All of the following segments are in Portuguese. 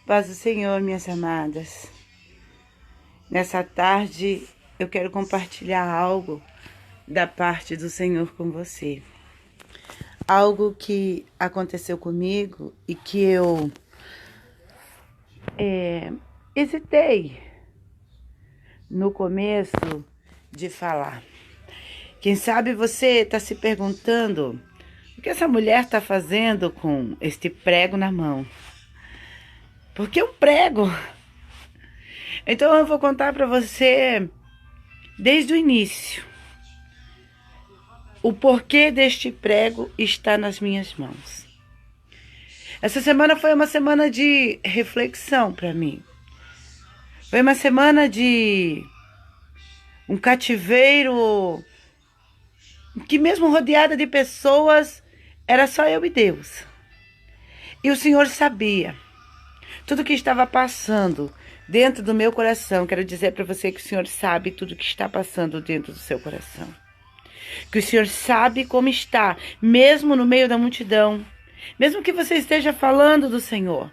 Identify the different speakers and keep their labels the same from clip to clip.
Speaker 1: Paz do Senhor, minhas amadas. Nessa tarde eu quero compartilhar algo da parte do Senhor com você. Algo que aconteceu comigo e que eu hesitei no começo de falar. Quem sabe você está se perguntando o que essa mulher está fazendo com este prego na mão. Por que um prego? Então eu vou contar para você desde o início o porquê deste prego está nas minhas mãos. Essa semana foi uma semana de reflexão para mim. Foi uma semana de um cativeiro que mesmo rodeada de pessoas, era só eu e Deus. E o Senhor sabia tudo que estava passando dentro do meu coração. Quero dizer para você que o Senhor sabe tudo que está passando dentro do seu coração. Que o Senhor sabe como está, mesmo no meio da multidão. Mesmo que você esteja falando do Senhor,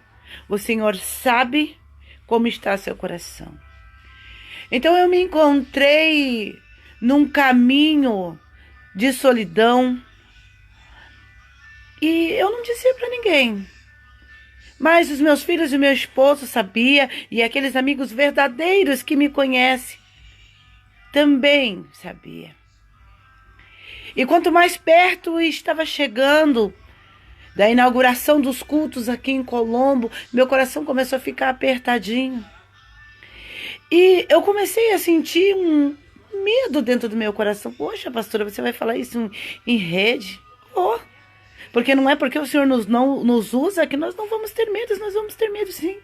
Speaker 1: o Senhor sabe como está seu coração. Então eu me encontrei num caminho de solidão e eu não dizia para ninguém. Mas os meus filhos e meu esposo sabiam, e aqueles amigos verdadeiros que me conhecem também sabiam. E quanto mais perto estava chegando da inauguração dos cultos aqui em Colombo, meu coração começou a ficar apertadinho. E eu comecei a sentir um medo dentro do meu coração. Poxa, pastora, você vai falar isso em rede? Oh, porque não é porque o Senhor não nos usa que nós não vamos ter medos. Nós vamos ter medo, sim.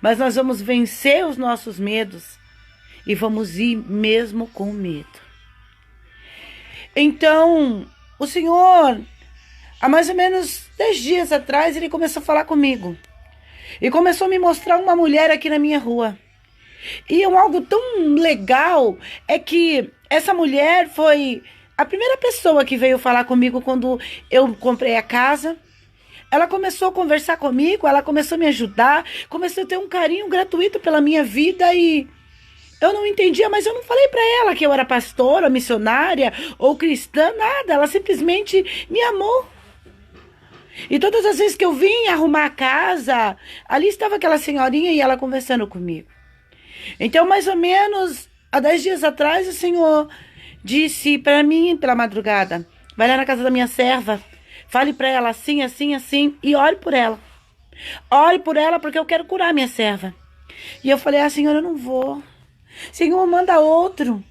Speaker 1: Mas nós vamos vencer os nossos medos e vamos ir mesmo com medo. Então, o Senhor, há mais ou menos 10 dias atrás, ele começou a falar comigo. E começou a me mostrar uma mulher aqui na minha rua. E algo tão legal é que essa mulher foi a primeira pessoa que veio falar comigo quando eu comprei a casa. Ela começou a conversar comigo, ela começou a me ajudar, começou a ter um carinho gratuito pela minha vida e eu não entendia, mas eu não falei para ela que eu era pastora, missionária ou cristã, nada. Ela simplesmente me amou. E todas as vezes que eu vim arrumar a casa, ali estava aquela senhorinha e ela conversando comigo. Então, mais ou menos, há 10 dias atrás, o Senhor disse para mim, pela madrugada, vai lá na casa da minha serva, fale para ela assim, assim, assim, e ore por ela. Ore por ela porque eu quero curar minha serva. E eu falei, Senhor, eu não vou. Senhor, manda outro.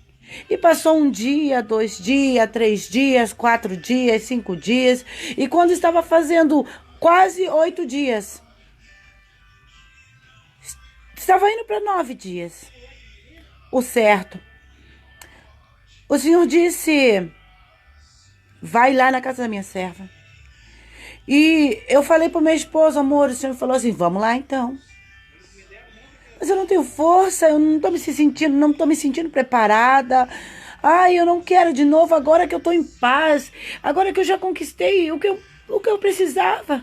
Speaker 1: E passou 1 dia, 2 dias, 3 dias, 4 dias, 5 dias. E quando estava fazendo quase 8 dias, estava indo para 9 dias, o certo. O Senhor disse, vai lá na casa da minha serva. E eu falei para o meu esposo, amor, o Senhor falou assim, vamos lá então. Mas eu não tenho força, eu não estou me sentindo preparada. Ai, eu não quero de novo agora que eu estou em paz. Agora que eu já conquistei o que eu precisava.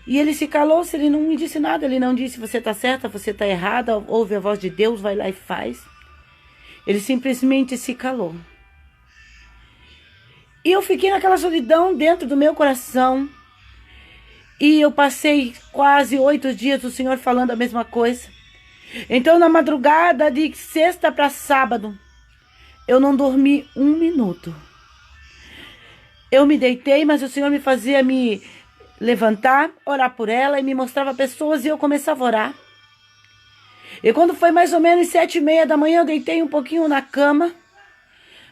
Speaker 1: E ele se calou, ele não me disse nada. Ele não disse, você está certa, você está errada. Ouve a voz de Deus, vai lá e faz. Ele simplesmente se calou. E eu fiquei naquela solidão dentro do meu coração. E eu passei quase 8 dias o Senhor falando a mesma coisa. Então, na madrugada de sexta para sábado, eu não dormi 1 minuto. Eu me deitei, mas o Senhor me fazia me levantar, orar por ela e me mostrava pessoas e eu começava a orar. E quando foi mais ou menos 7:30 da manhã, eu deitei um pouquinho na cama.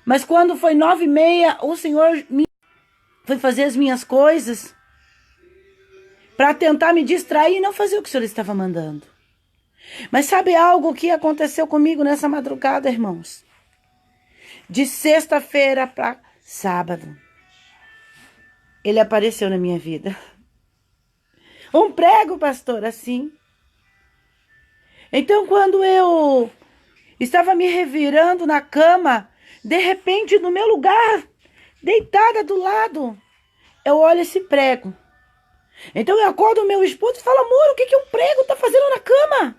Speaker 1: Mas quando foi 9:30, o Senhor foi fazer as minhas coisas para tentar me distrair e não fazer o que o Senhor estava mandando. Mas sabe algo que aconteceu comigo nessa madrugada, irmãos? De sexta-feira para sábado, ele apareceu na minha vida. Um prego, pastor, assim. Então, quando eu estava me revirando na cama, de repente, no meu lugar, deitada do lado, eu olho esse prego. Então eu acordo o meu esposo e falo, amor, o que o prego tá fazendo na cama?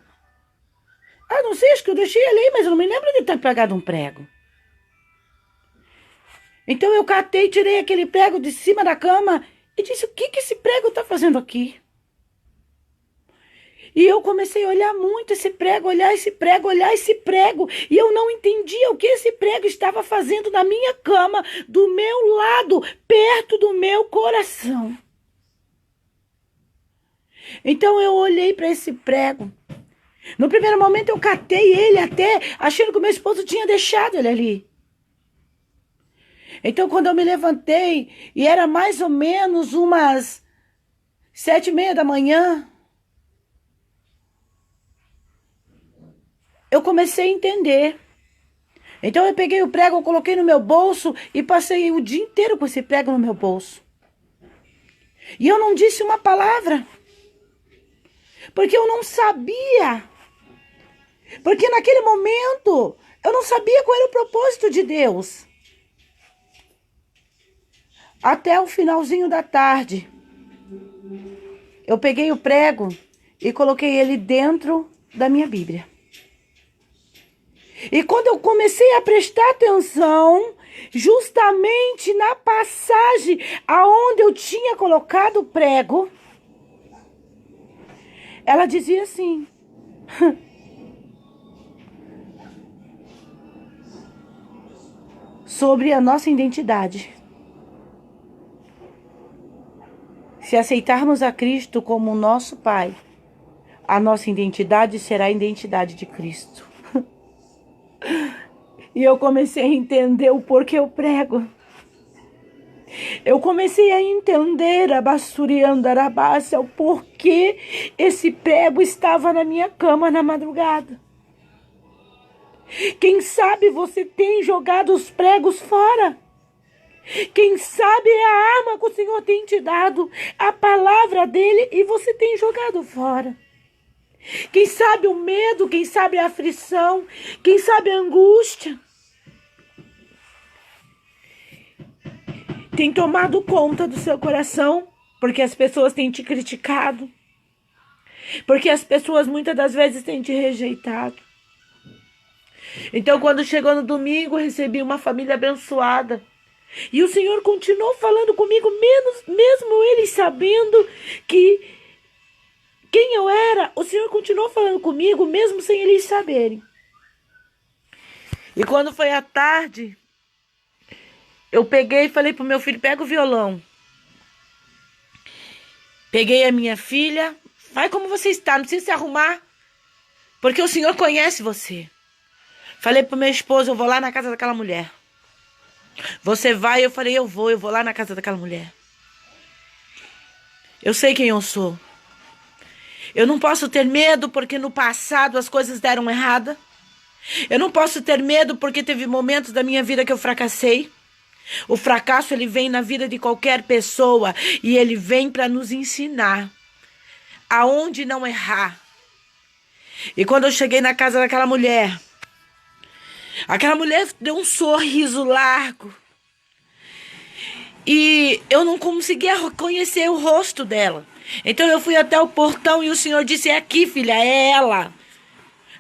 Speaker 1: Ah, não sei, acho que eu deixei ali, mas eu não me lembro de ter pegado um prego. Então eu catei, tirei aquele prego de cima da cama e disse, o que esse prego tá fazendo aqui? E eu comecei a olhar muito esse prego, olhar esse prego, olhar esse prego. E eu não entendia o que esse prego estava fazendo na minha cama, do meu lado, perto do meu coração. Então eu olhei para esse prego. No primeiro momento eu catei ele até, achando que o meu esposo tinha deixado ele ali. Então quando eu me levantei, e era mais ou menos umas 7:30 da manhã, eu comecei a entender. Então eu peguei o prego, eu coloquei no meu bolso e passei o dia inteiro com esse prego no meu bolso. E eu não disse uma palavra, porque eu não sabia. Porque naquele momento eu não sabia qual era o propósito de Deus. Até o finalzinho da tarde, eu peguei o prego e coloquei ele dentro da minha Bíblia. E quando eu comecei a prestar atenção, justamente na passagem aonde eu tinha colocado o prego, ela dizia assim: sobre a nossa identidade. Se aceitarmos a Cristo como nosso Pai, a nossa identidade será a identidade de Cristo. E eu comecei a entender o porquê eu prego. Eu comecei a entender, abassuriando arabácia, o porquê esse prego estava na minha cama na madrugada. Quem sabe você tem jogado os pregos fora? Quem sabe é a arma que o Senhor tem te dado, a palavra dele, e você tem jogado fora. Quem sabe o medo, quem sabe a aflição, quem sabe a angústia tem tomado conta do seu coração, porque as pessoas têm te criticado, porque as pessoas muitas das vezes têm te rejeitado. Então, quando chegou no domingo, eu recebi uma família abençoada. E o Senhor continuou falando comigo, mesmo eles sabendo quem eu era. O Senhor continuou falando comigo, mesmo sem eles saberem. E quando foi à tarde, eu peguei e falei pro meu filho, pega o violão. Peguei a minha filha, vai como você está, não precisa se arrumar, porque o Senhor conhece você. Falei pro meu esposo, eu vou lá na casa daquela mulher. Você vai? Eu falei, eu vou lá na casa daquela mulher. Eu sei quem eu sou. Eu não posso ter medo porque no passado as coisas deram errada. Eu não posso ter medo porque teve momentos da minha vida que eu fracassei. O fracasso, ele vem na vida de qualquer pessoa e ele vem para nos ensinar aonde não errar. E quando eu cheguei na casa daquela mulher, aquela mulher deu um sorriso largo. E eu não conseguia reconhecer o rosto dela. Então eu fui até o portão e o Senhor disse, é aqui, filha, é ela.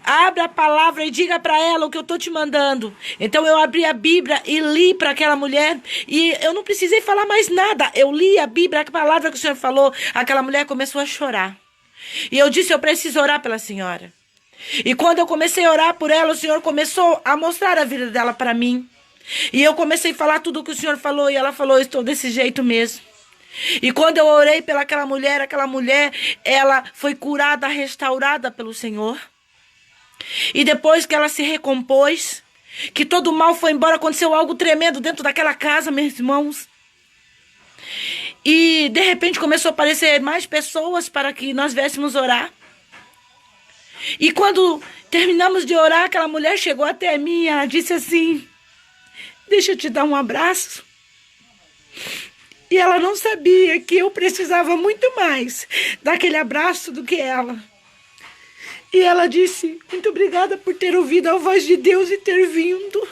Speaker 1: Abra a palavra e diga para ela o que eu estou te mandando. Então eu abri a Bíblia e li para aquela mulher. E eu não precisei falar mais nada. Eu li a Bíblia, a palavra que o Senhor falou. Aquela mulher começou a chorar. E eu disse, eu preciso orar pela senhora. E quando eu comecei a orar por ela, o Senhor começou a mostrar a vida dela para mim. E eu comecei a falar tudo o que o Senhor falou. E ela falou, eu estou desse jeito mesmo. E quando eu orei pelaquela mulher, ela foi curada, restaurada pelo Senhor. E depois que ela se recompôs, que todo o mal foi embora, aconteceu algo tremendo dentro daquela casa, meus irmãos. E de repente começou a aparecer mais pessoas para que nós viéssemos orar. E quando terminamos de orar, aquela mulher chegou até mim e ela disse assim, deixa eu te dar um abraço. E ela não sabia que eu precisava muito mais daquele abraço do que ela. E ela disse, muito obrigada por ter ouvido a voz de Deus e ter vindo.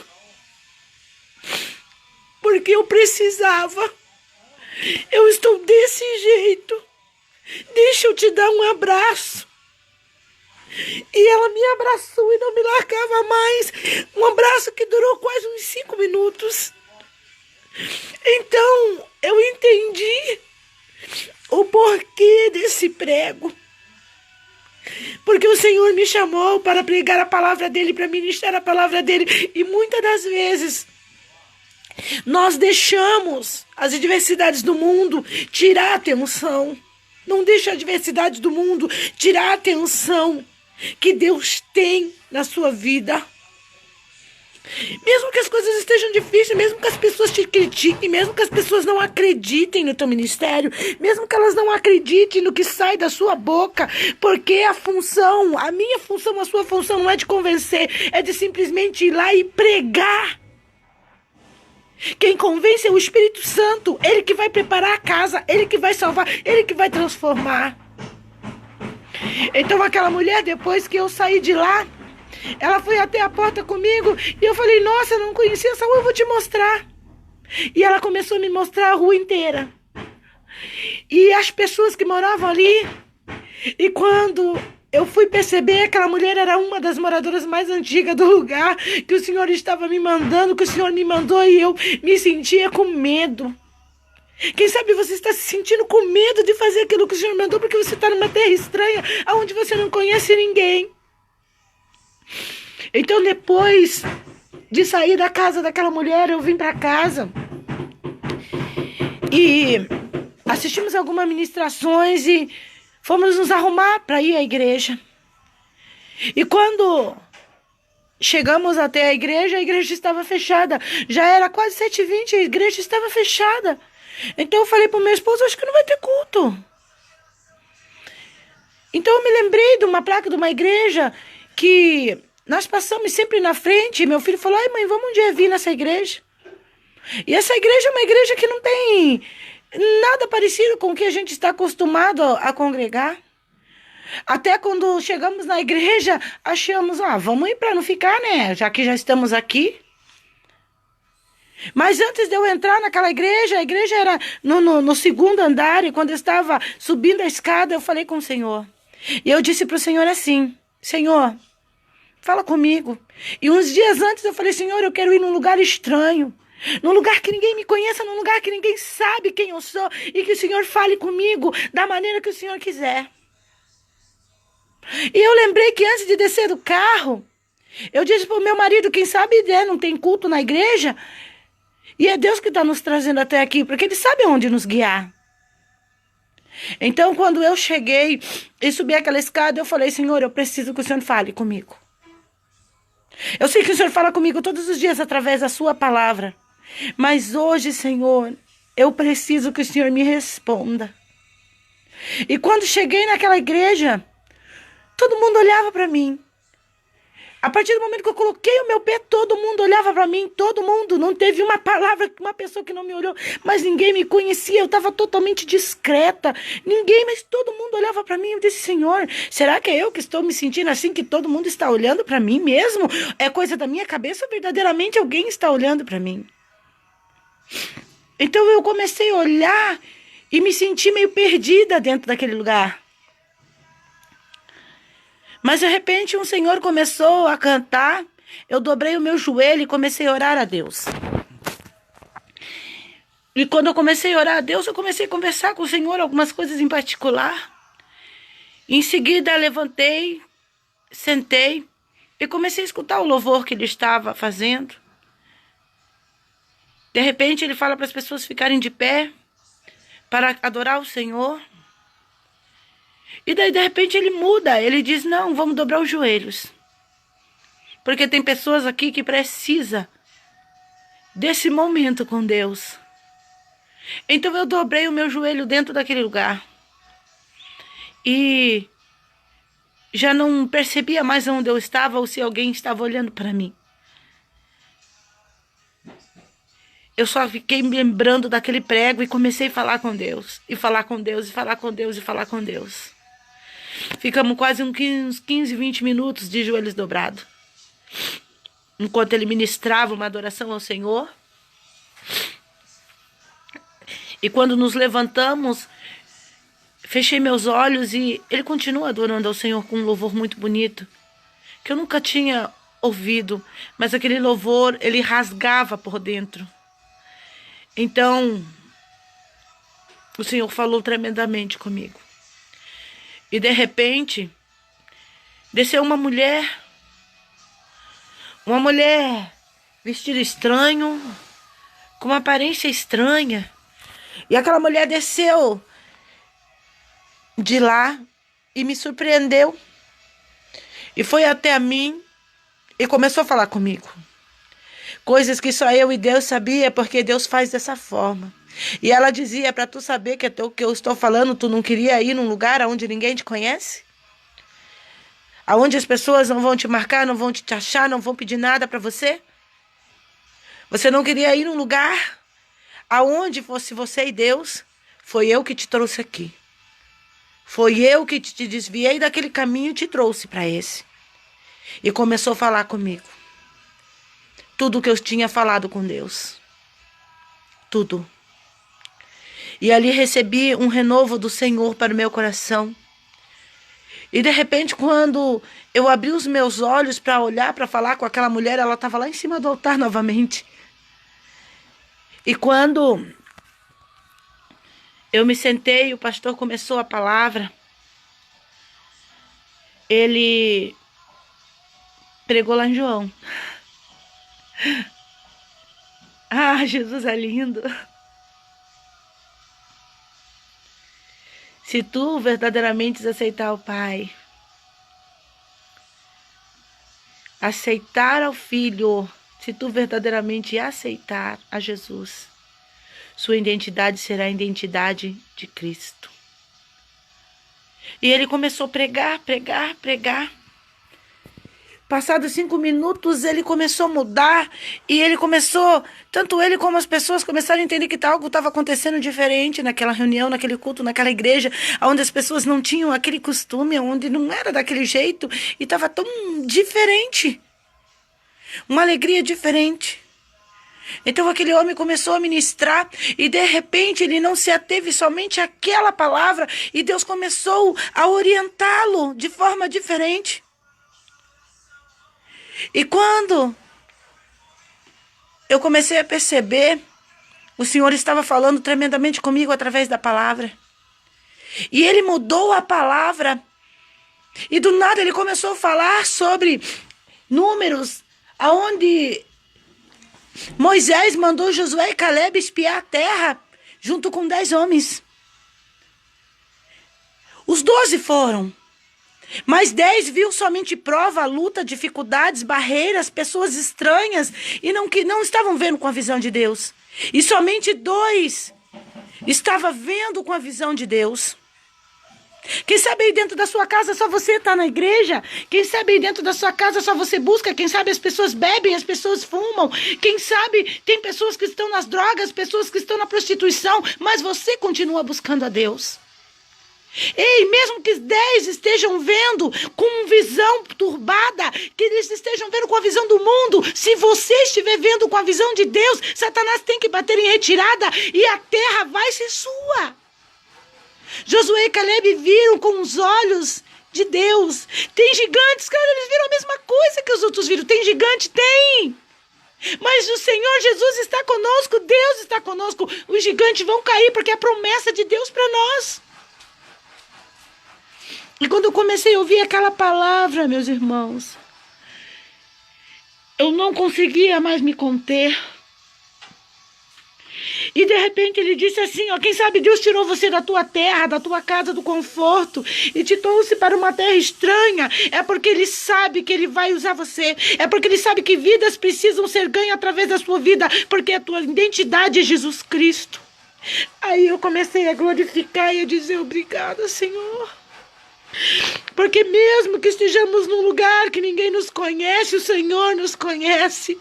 Speaker 1: Porque eu precisava. Eu estou desse jeito. deixa eu te dar um abraço. E ela me abraçou e não me largava mais. Um abraço que durou quase uns 5 minutos. Então, eu entendi o porquê desse prego. Porque o Senhor me chamou para pregar a palavra dele, para ministrar a palavra dele. E muitas das vezes nós deixamos as adversidades do mundo tirar a atenção. Não deixa a adversidade do mundo tirar a atenção que Deus tem na sua vida. Mesmo que as coisas estejam difíceis, mesmo que as pessoas te critiquem, mesmo que as pessoas não acreditem no teu ministério, mesmo que elas não acreditem no que sai da sua boca, porque a minha função, a sua função não é de convencer, é de simplesmente ir lá e pregar. Quem convence é o Espírito Santo, ele que vai preparar a casa, ele que vai salvar, ele que vai transformar. Então aquela mulher, depois que eu saí de lá, ela foi até a porta comigo e eu falei, nossa, eu não conhecia essa rua, eu vou te mostrar. E ela começou a me mostrar a rua inteira. E as pessoas que moravam ali. E quando eu fui perceber, aquela mulher era uma das moradoras mais antigas do lugar, que o Senhor estava me mandando, que o Senhor me mandou, e eu me sentia com medo. Quem sabe você está se sentindo com medo de fazer aquilo que o Senhor mandou, porque você está numa terra estranha, onde você não conhece ninguém. Então, depois de sair da casa daquela mulher, eu vim para casa e assistimos algumas ministrações e fomos nos arrumar para ir à igreja. E quando chegamos até a igreja estava fechada. Já era quase 7h20, a igreja estava fechada. Então eu falei para o meu esposo, acho que não vai ter culto. Então eu me lembrei de uma placa de uma igreja que nós passamos sempre na frente. E meu filho falou, ai mãe, vamos um dia vir nessa igreja. E essa igreja é uma igreja que não tem nada parecido com o que a gente está acostumado a congregar. Até quando chegamos na igreja, achamos, vamos ir para não ficar, né? Já que já estamos aqui. Mas antes de eu entrar naquela igreja, a igreja era no segundo andar, e quando eu estava subindo a escada, eu falei com o Senhor. E eu disse para o Senhor assim, Senhor, fala comigo. E uns dias antes eu falei, Senhor, eu quero ir num lugar estranho, num lugar que ninguém me conheça, num lugar que ninguém sabe quem eu sou, e que o Senhor fale comigo da maneira que o Senhor quiser. E eu lembrei que antes de descer do carro, eu disse para o meu marido, quem sabe não tem culto na igreja, e é Deus que está nos trazendo até aqui, porque Ele sabe onde nos guiar. Então, quando eu cheguei e subi aquela escada, eu falei, Senhor, eu preciso que o Senhor fale comigo. Eu sei que o Senhor fala comigo todos os dias através da sua palavra. Mas hoje, Senhor, eu preciso que o Senhor me responda. E quando cheguei naquela igreja, todo mundo olhava para mim. A partir do momento que eu coloquei o meu pé, todo mundo olhava para mim, todo mundo. Não teve uma palavra, uma pessoa que não me olhou, mas ninguém me conhecia, eu estava totalmente discreta. Ninguém, mas todo mundo olhava para mim. Eu disse, Senhor, será que é eu que estou me sentindo assim, que todo mundo está olhando para mim mesmo? É coisa da minha cabeça ou verdadeiramente alguém está olhando para mim? Então eu comecei a olhar e me senti meio perdida dentro daquele lugar. Mas de repente um senhor começou a cantar, eu dobrei o meu joelho e comecei a orar a Deus. E quando eu comecei a orar a Deus, eu comecei a conversar com o Senhor algumas coisas em particular. Em seguida levantei, sentei e comecei a escutar o louvor que ele estava fazendo. De repente ele fala para as pessoas ficarem de pé para adorar o Senhor. E daí, de repente, ele muda. Ele diz, não, vamos dobrar os joelhos. Porque tem pessoas aqui que precisam desse momento com Deus. Então, eu dobrei o meu joelho dentro daquele lugar. E já não percebia mais onde eu estava ou se alguém estava olhando para mim. Eu só fiquei me lembrando daquele prego e comecei a falar com Deus. E falar com Deus, e falar com Deus, e falar com Deus. Ficamos quase uns 15, 20 minutos de joelhos dobrados. Enquanto ele ministrava uma adoração ao Senhor. E quando nos levantamos, Fechei meus olhos e ele continua adorando ao Senhor com um louvor muito bonito, que eu nunca tinha ouvido, mas aquele louvor, ele rasgava por dentro. Então, o Senhor falou tremendamente comigo. E de repente, desceu uma mulher vestida estranho, com uma aparência estranha. E aquela mulher desceu de lá e me surpreendeu. E foi até a mim e começou a falar comigo. Coisas que só eu e Deus sabia, porque Deus faz dessa forma. E ela dizia, para tu saber que o que eu estou falando, tu não queria ir num lugar onde ninguém te conhece? Aonde as pessoas não vão te marcar, não vão te achar, não vão pedir nada para você? Você não queria ir num lugar aonde fosse você e Deus? Foi eu que te trouxe aqui. Foi eu que te desviei daquele caminho e te trouxe para esse. E começou a falar comigo. Tudo o que eu tinha falado com Deus. Tudo. E ali recebi um renovo do Senhor para o meu coração. E de repente, quando eu abri os meus olhos para olhar, para falar com aquela mulher, ela estava lá em cima do altar novamente. E quando eu me sentei, o pastor começou a palavra. Ele pregou lá em João. Ah, Jesus é lindo. Se tu verdadeiramente aceitar o Pai, aceitar ao Filho, se tu verdadeiramente aceitar a Jesus, sua identidade será a identidade de Cristo. E ele começou a pregar. Passados 5 minutos, ele começou a mudar e ele começou, tanto ele como as pessoas começaram a entender que algo estava acontecendo diferente naquela reunião, naquele culto, naquela igreja, onde as pessoas não tinham aquele costume, onde não era daquele jeito e estava tão diferente. Uma alegria diferente. Então aquele homem começou a ministrar e de repente ele não se ateve somente àquela palavra e Deus começou a orientá-lo de forma diferente. E quando eu comecei a perceber, o Senhor estava falando tremendamente comigo através da palavra. E ele mudou a palavra. E do nada ele começou a falar sobre números, aonde Moisés mandou Josué e Caleb espiar a terra, junto com 10 homens. Os 12 foram. Mas 10 viu somente prova, luta, dificuldades, barreiras, pessoas estranhas e que não estavam vendo com a visão de Deus. E somente 2 estavam vendo com a visão de Deus. Quem sabe aí dentro da sua casa só você está na igreja? Quem sabe aí dentro da sua casa só você busca? Quem sabe as pessoas bebem, as pessoas fumam? Quem sabe tem pessoas que estão nas drogas, pessoas que estão na prostituição, mas você continua buscando a Deus. Ei, mesmo que 10 estejam vendo com visão turbada, que eles estejam vendo com a visão do mundo, se você estiver vendo com a visão de Deus, Satanás tem que bater em retirada e a terra vai ser sua. Josué e Caleb viram com os olhos de Deus. Tem gigantes, cara, eles viram a mesma coisa que os outros viram. Tem gigante? Tem. Mas o Senhor Jesus está conosco, Deus está conosco. Os gigantes vão cair porque é a promessa de Deus para nós. E quando eu comecei a ouvir aquela palavra, meus irmãos, eu não conseguia mais me conter. E de repente ele disse assim, ó, quem sabe Deus tirou você da tua terra, da tua casa, do conforto e te trouxe para uma terra estranha. É porque ele sabe que ele vai usar você. É porque ele sabe que vidas precisam ser ganhas através da sua vida, porque a tua identidade é Jesus Cristo. Aí eu comecei a glorificar e a dizer obrigada, Senhor. Porque mesmo que estejamos num lugar que ninguém nos conhece, o Senhor nos conhece.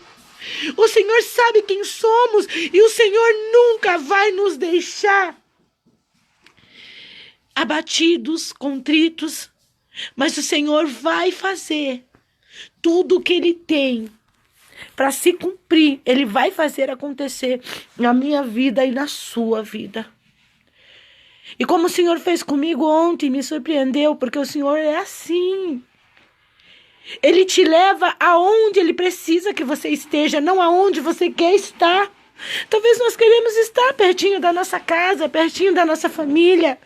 Speaker 1: O Senhor sabe quem somos e o Senhor nunca vai nos deixar abatidos, contritos. Mas o Senhor vai fazer tudo o que Ele tem para se cumprir. Ele vai fazer acontecer na minha vida e na sua vida. E como o Senhor fez comigo ontem, me surpreendeu, porque o Senhor é assim. Ele te leva aonde Ele precisa que você esteja, não aonde você quer estar. Talvez nós queremos estar pertinho da nossa casa, pertinho da nossa família,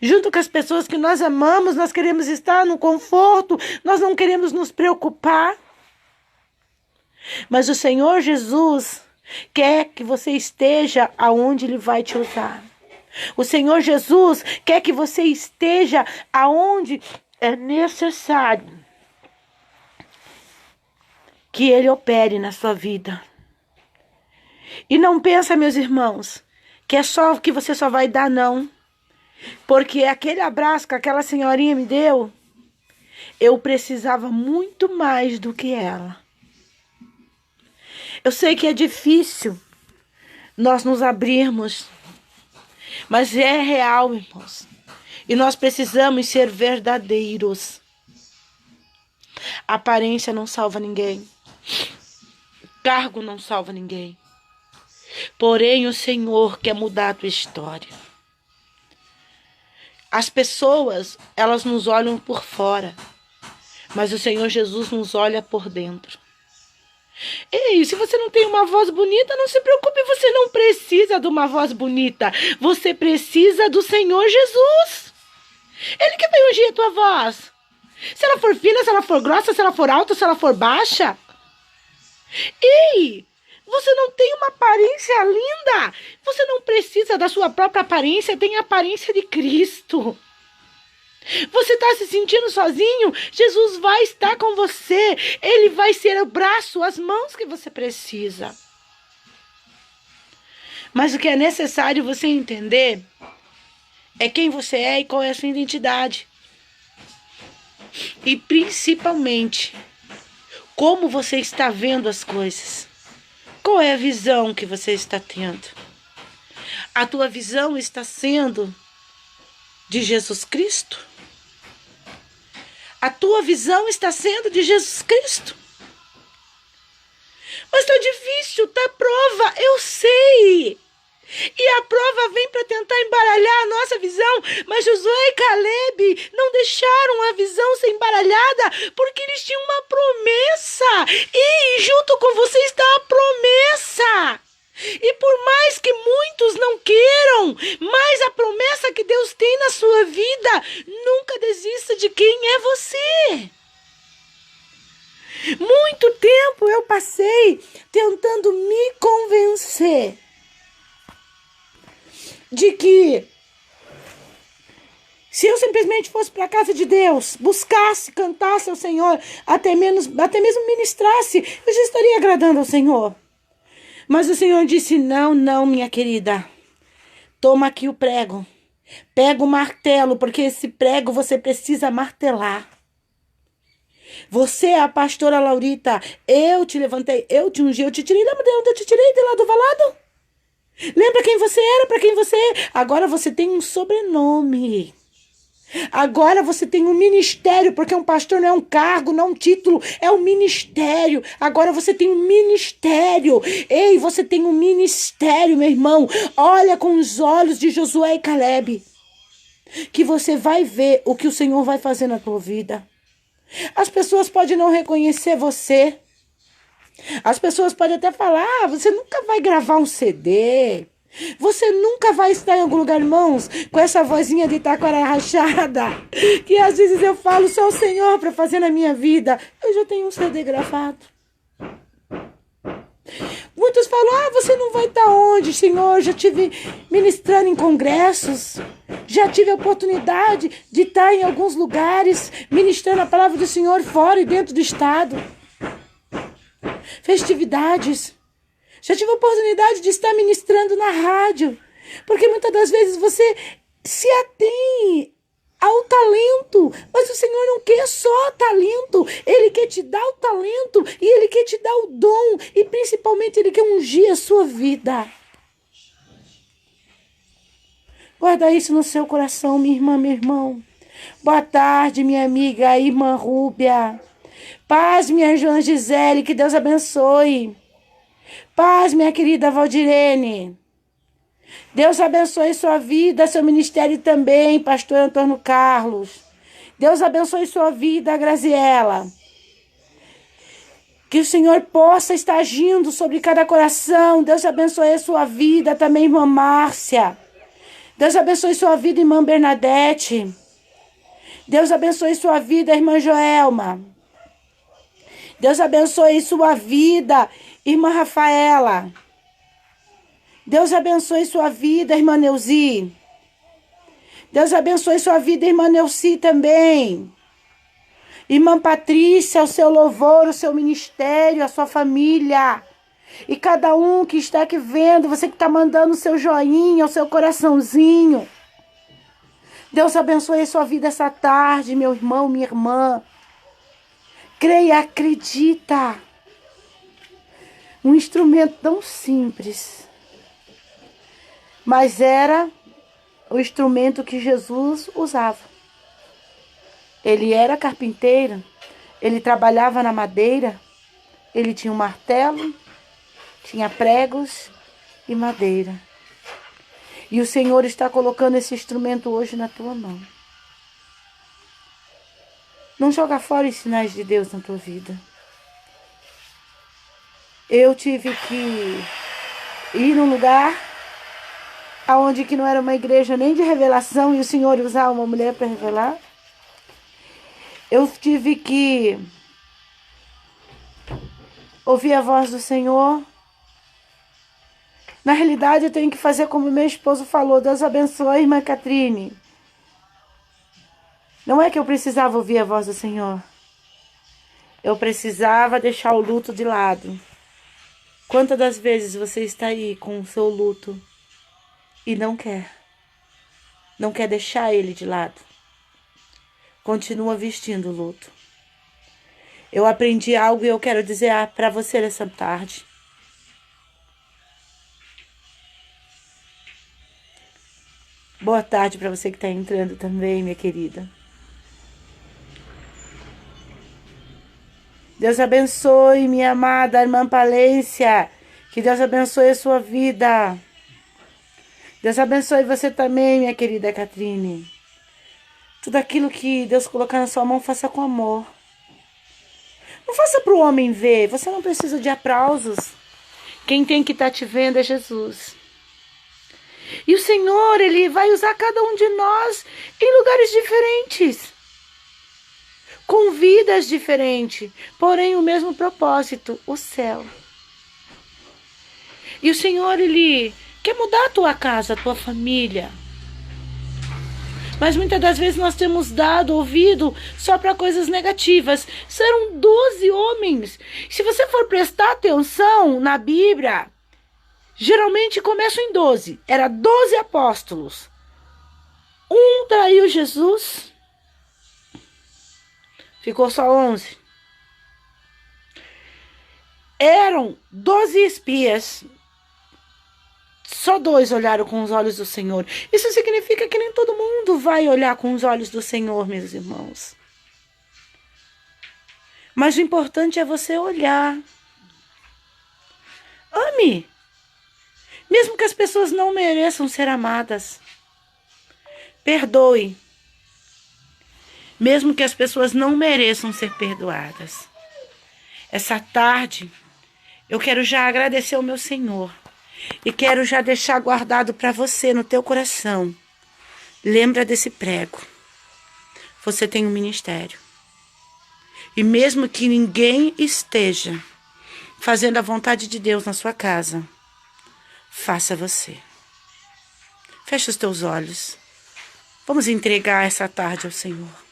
Speaker 1: junto com as pessoas que nós amamos, nós queremos estar no conforto, nós não queremos nos preocupar. Mas o Senhor Jesus quer que você esteja aonde Ele vai te usar. O Senhor Jesus quer que você esteja aonde é necessário que Ele opere na sua vida. E não pensa, meus irmãos, que é só que você só vai dar, não. Porque aquele abraço que aquela senhorinha me deu, eu precisava muito mais do que ela. Eu sei que é difícil nós nos abrirmos, mas é real, irmãos. E nós precisamos ser verdadeiros. A aparência não salva ninguém. Cargo não salva ninguém. Porém, o Senhor quer mudar a tua história. As pessoas, elas nos olham por fora, mas o Senhor Jesus nos olha por dentro. Ei, se você não tem uma voz bonita, não se preocupe, você não precisa de uma voz bonita. Você precisa do Senhor Jesus. Ele que vai ungir a tua voz. Se ela for fina, se ela for grossa, se ela for alta, se ela for baixa. Ei, você não tem uma aparência linda. Você não precisa da sua própria aparência, tem a aparência de Cristo. Você está se sentindo sozinho? Jesus vai estar com você. Ele vai ser o braço, as mãos que você precisa. Mas o que é necessário você entender é quem você é e qual é a sua identidade. E principalmente, como você está vendo as coisas. Qual é a visão que você está tendo? A tua visão está sendo de Jesus Cristo? A tua visão está sendo de Jesus Cristo? Mas está difícil, está prova, eu sei. E a prova vem para tentar embaralhar a nossa visão. Mas Josué e Caleb não deixaram a visão ser embaralhada, porque eles tinham uma promessa. E junto com você está a promessa. E por mais que muitos não queiram, mas a promessa que Deus tem na sua vida, nunca desista de quem é você. Muito tempo eu passei tentando me convencer de que se eu simplesmente fosse para a casa de Deus, buscasse, cantasse ao Senhor, até mesmo ministrasse, eu já estaria agradando ao Senhor. Mas o Senhor disse, não, minha querida, toma aqui o prego, pega o martelo, porque esse prego você precisa martelar. Você é a pastora Laurita, eu te levantei, eu te ungi, eu te tirei, lembra de onde eu te tirei, de lá do valado? Lembra quem você era, para quem você é? Agora você tem um sobrenome. Agora você tem um ministério, porque um pastor não é um cargo, não é um título, é um ministério. Agora você tem um ministério. Ei, você tem um ministério, meu irmão. Olha com os olhos de Josué e Caleb, que você vai ver o que o Senhor vai fazer na tua vida. As pessoas podem não reconhecer você. As pessoas podem até falar, você nunca vai gravar um CD. Você nunca vai estar em algum lugar, irmãos, com essa vozinha de taquara rachada, que às vezes eu falo só o Senhor para fazer na minha vida. Eu já tenho um CD gravado. Muitos falam, você não vai estar onde, Senhor? Já tive ministrando em congressos, já tive a oportunidade de estar em alguns lugares, ministrando a palavra do Senhor fora e dentro do estado. Festividades. Já tive a oportunidade de estar ministrando na rádio, porque muitas das vezes você se atém ao talento, mas o Senhor não quer só talento, Ele quer te dar o talento e Ele quer te dar o dom e principalmente Ele quer ungir a sua vida. Guarda isso no seu coração, minha irmã, meu irmão. Boa tarde, minha amiga, irmã Rúbia. Paz, minha irmã Gisele, que Deus abençoe. Paz, minha querida Valdirene. Deus abençoe sua vida, seu ministério também, pastor Antônio Carlos. Deus abençoe sua vida, Graziela. Que o Senhor possa estar agindo sobre cada coração. Deus abençoe a sua vida também, irmã Márcia. Deus abençoe sua vida, irmã Bernadette. Deus abençoe sua vida, irmã Joelma. Deus abençoe sua vida, irmã Rafaela. Deus abençoe sua vida, irmã Neuzi. Deus abençoe sua vida, irmã Neuci também. Irmã Patrícia, o seu louvor, o seu ministério, a sua família. E cada um que está aqui vendo, você que está mandando o seu joinha, o seu coraçãozinho. Deus abençoe sua vida essa tarde, meu irmão, minha irmã. Creia, acredita. Um instrumento tão simples. Mas era o instrumento que Jesus usava. Ele era carpinteiro, ele trabalhava na madeira, ele tinha um martelo, tinha pregos e madeira. E o Senhor está colocando esse instrumento hoje na tua mão. Não joga fora os sinais de Deus na tua vida. Eu tive que ir num lugar aonde que não era uma igreja nem de revelação e o Senhor usar uma mulher para revelar. Eu tive que ouvir a voz do Senhor. Na realidade, eu tenho que fazer como meu esposo falou. Deus abençoe, irmã Catrine. Não é que eu precisava ouvir a voz do Senhor. Eu precisava deixar o luto de lado. Quantas das vezes você está aí com o seu luto e não quer deixar ele de lado? Continua vestindo o luto. Eu aprendi algo e eu quero dizer para você nessa tarde. Boa tarde para você que está entrando também, minha querida. Deus abençoe, minha amada irmã Palência. Que Deus abençoe a sua vida. Deus abençoe você também, minha querida Catrine. Tudo aquilo que Deus colocar na sua mão, faça com amor. Não faça para o homem ver. Você não precisa de aplausos. Quem tem que estar te vendo é Jesus. E o Senhor, Ele vai usar cada um de nós em lugares diferentes. Com vidas diferentes. Porém, o mesmo propósito, o céu. E o Senhor, Ele quer mudar a tua casa, a tua família. Mas muitas das vezes nós temos dado ouvido só para coisas negativas. Serão 12 homens. Se você for prestar atenção na Bíblia, geralmente começam em 12. Era 12 apóstolos. Um traiu Jesus. Ficou só 11. Eram 12 espias. Só 2 olharam com os olhos do Senhor. Isso significa que nem todo mundo vai olhar com os olhos do Senhor, meus irmãos. Mas o importante é você olhar. Ame. Mesmo que as pessoas não mereçam ser amadas. Perdoe. Mesmo que as pessoas não mereçam ser perdoadas. Essa tarde, eu quero já agradecer ao meu Senhor. E quero já deixar guardado para você no teu coração. Lembra desse prego. Você tem um ministério. E mesmo que ninguém esteja fazendo a vontade de Deus na sua casa, faça você. Feche os teus olhos. Vamos entregar essa tarde ao Senhor.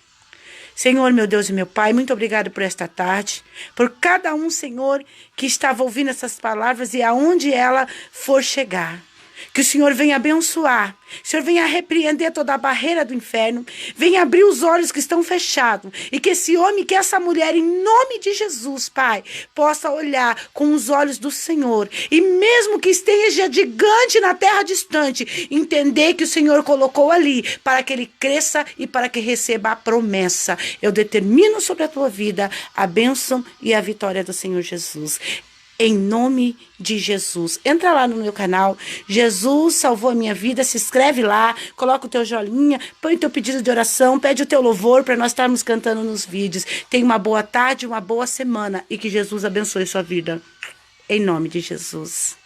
Speaker 1: Senhor, meu Deus e meu Pai, muito obrigado por esta tarde, por cada um, Senhor, que estava ouvindo essas palavras e aonde ela for chegar. Que o Senhor venha abençoar, o Senhor venha repreender toda a barreira do inferno, venha abrir os olhos que estão fechados e que esse homem, que essa mulher, em nome de Jesus, Pai, possa olhar com os olhos do Senhor e mesmo que esteja gigante na terra distante, entender que o Senhor colocou ali para que ele cresça e para que receba a promessa. Eu determino sobre a tua vida a bênção e a vitória do Senhor Jesus. em nome de Jesus. Entra lá no meu canal, Jesus salvou a minha vida, se inscreve lá, coloca o teu joinha, põe o teu pedido de oração, pede o teu louvor para nós estarmos cantando nos vídeos. Tenha uma boa tarde, uma boa semana e que Jesus abençoe sua vida. Em nome de Jesus.